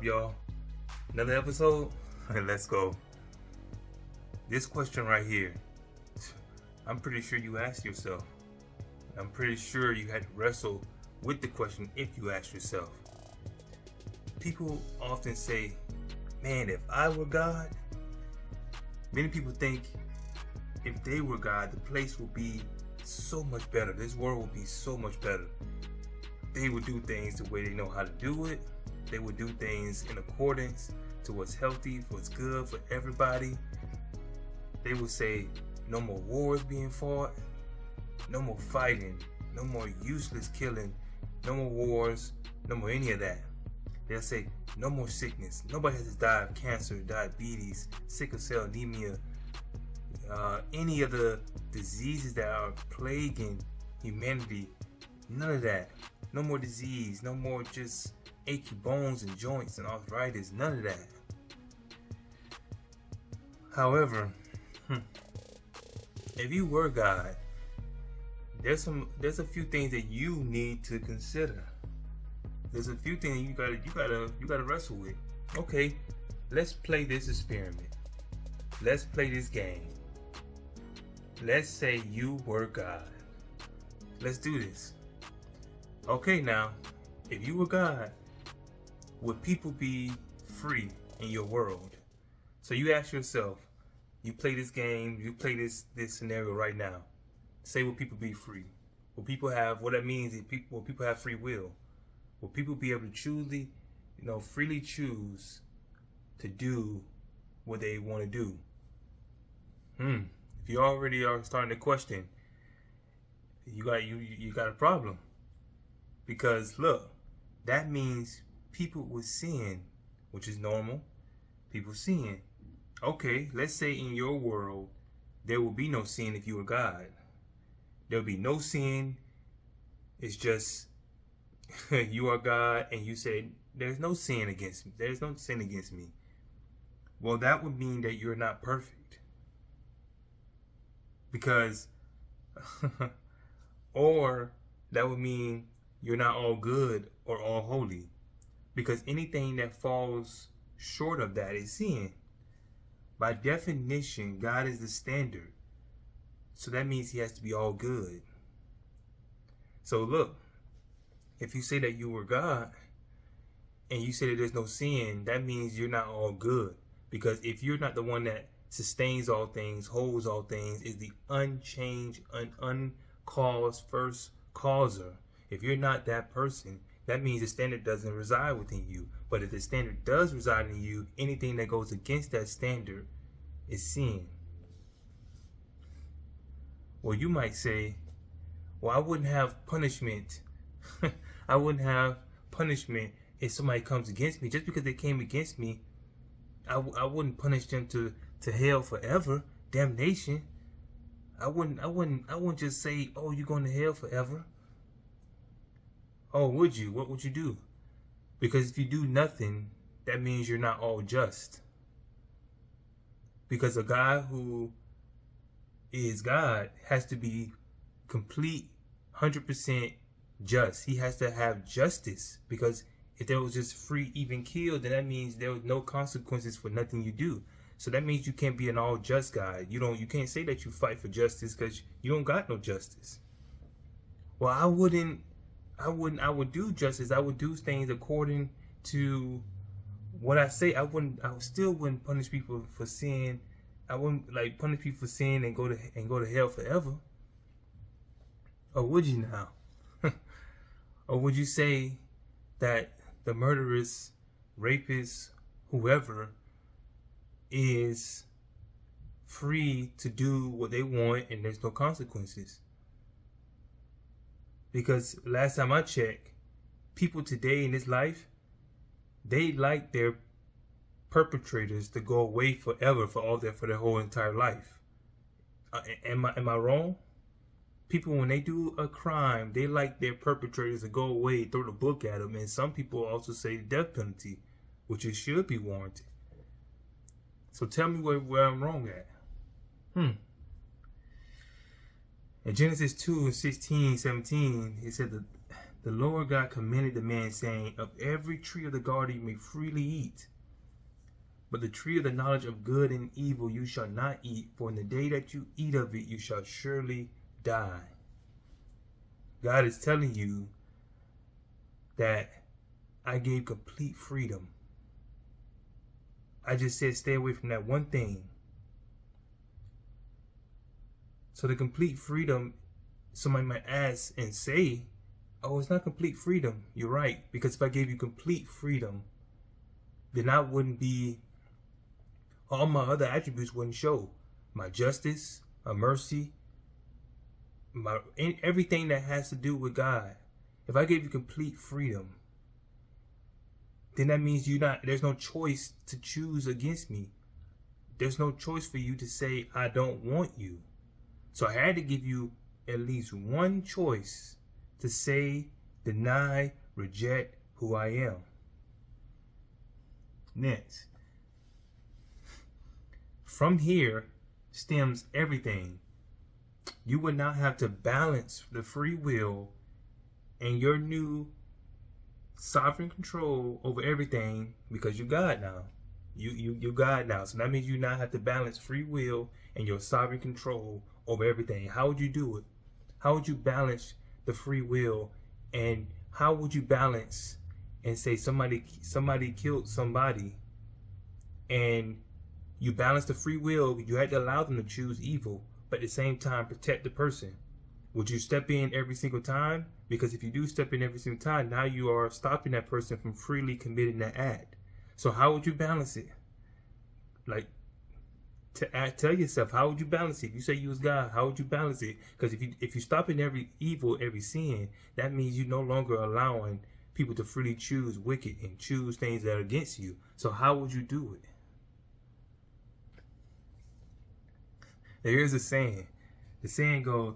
up, y'all? Another episode? Let's go. This question right here, I'm pretty sure you asked yourself. I'm pretty sure you had to wrestle with the question if you asked yourself. People often say, man, if I were God, many people think if they were God, the place would be so much better. This world would be so much better. They would do things the way they know how to do it. They would do things in accordance to what's healthy, what's good for everybody. They would say no more wars being fought, no more fighting, no more useless killing, no more wars, no more any of that. They'll say no more sickness. Nobody has to die of cancer, diabetes, sickle cell anemia, any of the diseases that are plaguing humanity. None of that. No more disease, no more just achy bones and joints and arthritis, none of that. However, if you were God, there's a few things that you need to consider. There's a few things you gotta wrestle with. Okay, let's play this experiment. Let's play this game. Let's say you were God. Let's do this. Okay, now, if you were God, would people be free in your world? So you ask yourself, you play this game, you play this scenario right now. Say, will people be free? Will people have, what that means is will people have free will? Will people be able to freely choose to do what they want to do? If you already are starting to question, you got a problem. Because look, that means people would sin, which is normal. People sin. Okay, let's say in your world, there will be no sin if you were God. There will be no sin. It's just you are God and you say, there's no sin against me. There's no sin against me. Well, that would mean that you're not perfect. Because, or that would mean you're not all good or all holy. Because anything that falls short of that is sin. By definition, God is the standard. So that means he has to be all good. So look, if you say that you were God and you say that there's no sin, that means you're not all good. Because if you're not the one that sustains all things, holds all things, is the unchanged, uncaused first causer, if you're not that person, that means the standard doesn't reside within you. But if the standard does reside in you, anything that goes against that standard is sin. Well, you might say, well, I wouldn't have punishment. I wouldn't have punishment if somebody comes against me. Just because they came against me, I wouldn't punish them to hell forever, damnation. I wouldn't just say, oh, you're going to hell forever. Oh, would you? What would you do? Because if you do nothing, that means you're not all just. Because a guy who is God has to be complete, 100% just. He has to have justice. Because if there was just free, even kill, then that means there was no consequences for nothing you do. So that means you can't be an all just guy. You can't say that you fight for justice because you don't got no justice. Well, I would do justice. I would do things according to what I say. I still wouldn't punish people for sin. I wouldn't punish people for sin and go to hell forever. Or would you now? Or would you say that the murderers, rapists, whoever is free to do what they want and there's no consequences? Because last time I checked, people today in this life, they like their perpetrators to go away forever for their whole entire life. Am I wrong? People, when they do a crime, they like their perpetrators to go away, throw the book at them. And some people also say the death penalty, which it should be warranted. So tell me where I'm wrong at. In Genesis 2:16, 17, it said that the Lord God commanded the man, saying, of every tree of the garden you may freely eat, but the tree of the knowledge of good and evil you shall not eat, for in the day that you eat of it you shall surely die. God is telling you that I gave complete freedom. I just said stay away from that one thing. So the complete freedom, somebody might ask and say, oh, it's not complete freedom. You're right. Because if I gave you complete freedom, then I wouldn't be, all my other attributes wouldn't show. My justice, my mercy, everything that has to do with God. If I gave you complete freedom, then that means there's no choice to choose against me. There's no choice for you to say, I don't want you. So I had to give you at least one choice to say, deny, reject who I am. Next. From here stems everything. You would not have to balance the free will and your new sovereign control over everything because you're God now. You're God now. So that means you now have to balance free will and your sovereign control over everything. How would you do it? How would you balance the free will, and how would you balance and say somebody killed somebody, and you balance the free will? You had to allow them to choose evil, but at the same time protect the person. Would you step in every single time? Because if you do step in every single time, now you are stopping that person from freely committing that act. So how would you balance it? Like, tell yourself, how would you balance it? If you say you was God, how would you balance it? Because if you stop in every evil, every sin, that means you're no longer allowing people to freely choose wicked and choose things that are against you. So how would you do it? Here's a saying. The saying goes,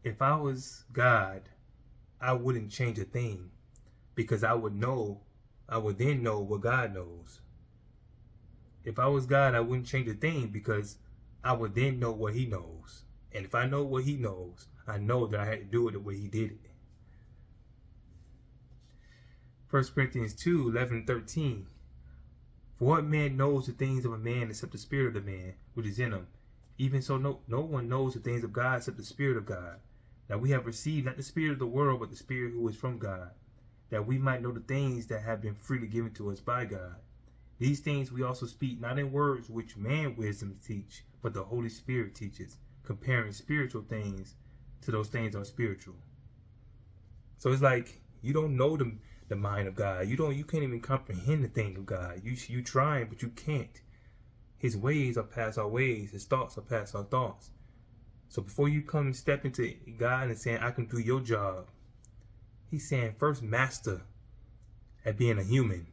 if I was God, I wouldn't change a thing, because I would then know what God knows. If I was God, I wouldn't change a thing, because I would then know what he knows. And if I know what he knows, I know that I had to do it the way he did it. 1 Corinthians 2, 11 and 13. For what man knows the things of a man except the spirit of the man which is in him? Even so, no one knows the things of God except the Spirit of God. Now we have received not the spirit of the world, but the Spirit who is from God, that we might know the things that have been freely given to us by God. These things we also speak, not in words which man wisdom teach, but the Holy Spirit teaches, comparing spiritual things to those things are spiritual. So it's like you don't know the mind of God. You can't even comprehend the things of God. You trying, but you can't. His ways are past our ways. His thoughts are past our thoughts. So before you come and step into God and saying, I can do your job, he's saying, first master at being a human.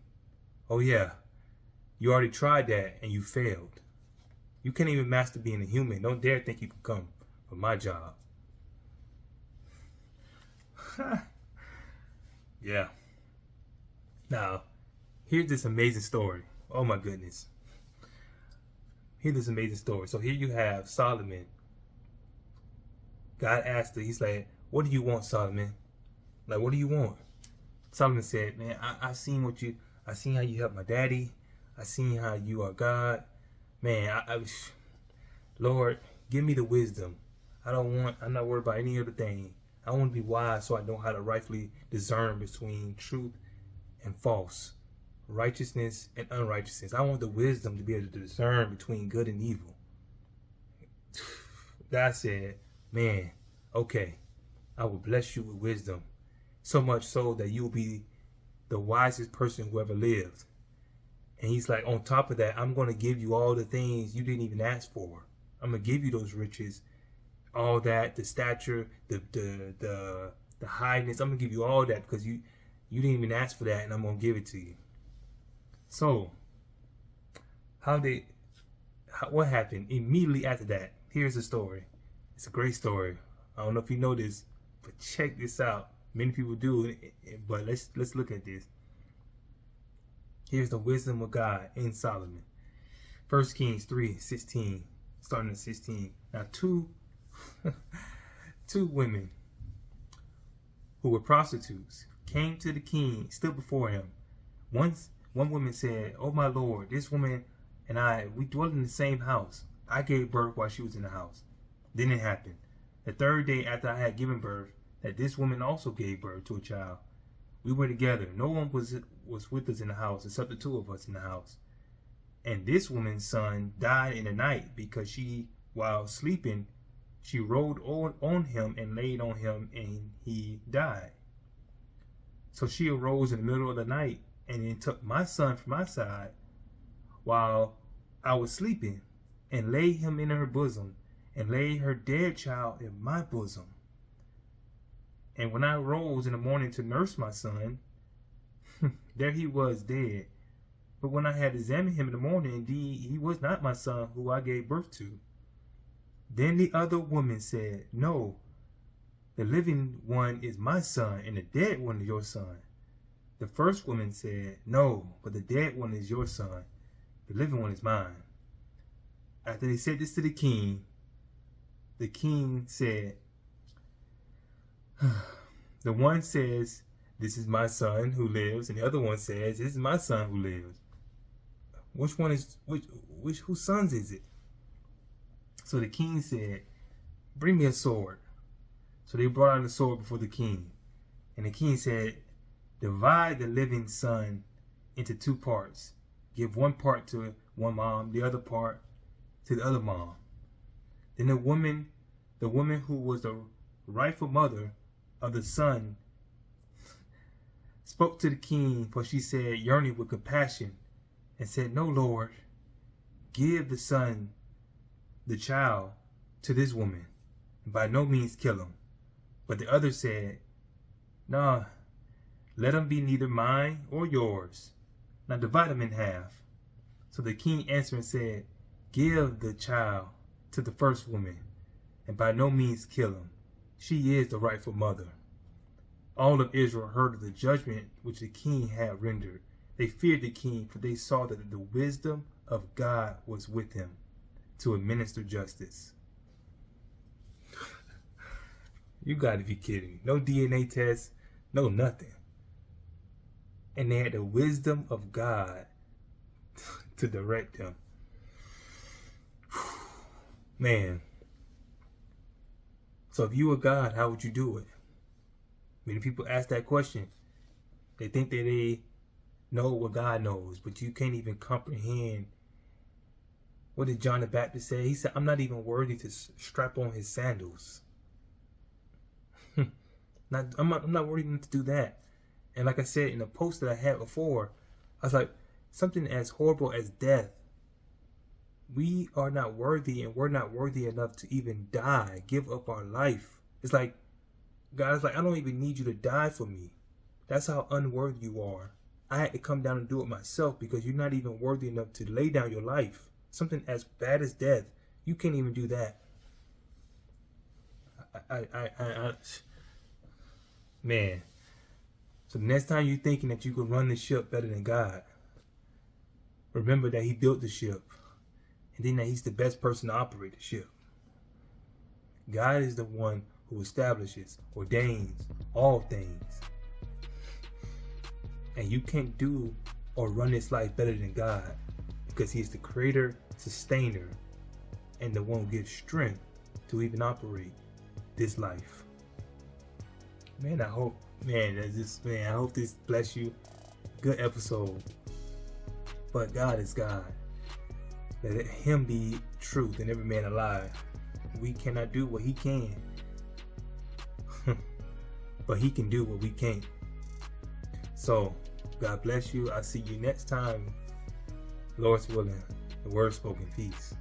Oh yeah, you already tried that and you failed. You can't even master being a human. Don't dare think you can come for my job. Yeah. Now, here's this amazing story. Oh my goodness. Here's this amazing story. So here you have Solomon. God asked her, he's like, what do you want, Solomon? Like, what do you want? Solomon said, man, I seen how you helped my daddy. I seen how you are God. Man, Lord, give me the wisdom. I'm not worried about any other thing. I want to be wise so I know how to rightfully discern between truth and false, righteousness and unrighteousness. I want the wisdom to be able to discern between good and evil. God said, man, okay, I will bless you with wisdom, so much so that you will be the wisest person who ever lived. And he's like, on top of that, I'm going to give you all the things you didn't even ask for. I'm going to give you those riches, all that, the stature, the highness. I'm going to give you all that because you didn't even ask for that, and I'm going to give it to you. So, what happened immediately after that? Here's the story. It's a great story. I don't know if you know this, but check this out. Many people do, but let's look at this. Here's the wisdom of God in Solomon. 1 Kings 3:16, starting at 16. Now two women who were prostitutes came to the king, stood before him. Once one woman said, "Oh my lord, this woman and I, we dwell in the same house. I gave birth while she was in the house." Then it happened, the third day after I had given birth, that this woman also gave birth to a child. We were together. No one was with us in the house except the two of us in the house. And this woman's son died in the night because she, while sleeping, she rolled on him and laid on him, and he died. So she arose in the middle of the night and then took my son from my side while I was sleeping, and laid him in her bosom, and laid her dead child in my bosom. And when I rose in the morning to nurse my son, there he was dead. But when I had examined him in the morning, indeed, he was not my son who I gave birth to. Then the other woman said, "No, the living one is my son, and the dead one is your son." The first woman said, "No, but the dead one is your son. The living one is mine." After they said this to the king said, the one says, "This is my son who lives," and the other one says, "This is my son who lives." Whose sons is it? So the king said, "Bring me a sword." So they brought out a sword before the king. And the king said, "Divide the living son into two parts. Give one part to one mom, the other part to the other mom." Then the woman who was the rightful mother of the son spoke to the king, for she said, yearning with compassion, and said, "No, Lord, give the child to this woman, and by no means kill him." But the other said, "Nah, let him be neither mine or yours. Now divide him in half." So the king answered and said, "Give the child to the first woman, and by no means kill him. She is the rightful mother." All of Israel heard of the judgment which the king had rendered. They feared the king, for they saw that the wisdom of God was with him to administer justice. You gotta be kidding me. No DNA test, no nothing. And they had the wisdom of God to direct them. Man. So if you were God, how would you do it? Many people ask that question. They think that they know what God knows, but you can't even comprehend. What did John the Baptist say? He said, "I'm not even worthy to strap on his sandals." I'm not worthy enough to do that. And like I said in the post that I had before, I was like, something as horrible as death. We are not worthy, and we're not worthy enough to even die, give up our life. It's like, God is like, "I don't even need you to die for me." That's how unworthy you are. I had to come down and do it myself because you're not even worthy enough to lay down your life. Something as bad as death, you can't even do that. Man. So the next time you're thinking that you can run the ship better than God, remember that he built the ship, and then that he's the best person to operate the ship. God is the one who establishes, ordains all things. And you can't do or run this life better than God, because he is the creator, sustainer, and the one who gives strength to even operate this life. Man, I hope this bless you. Good episode. But God is God. Let him be truth and every man a lie. We cannot do what he can. But he can do what we can't. So, God bless you. I'll see you next time. Lord's willing. The word spoken. Peace.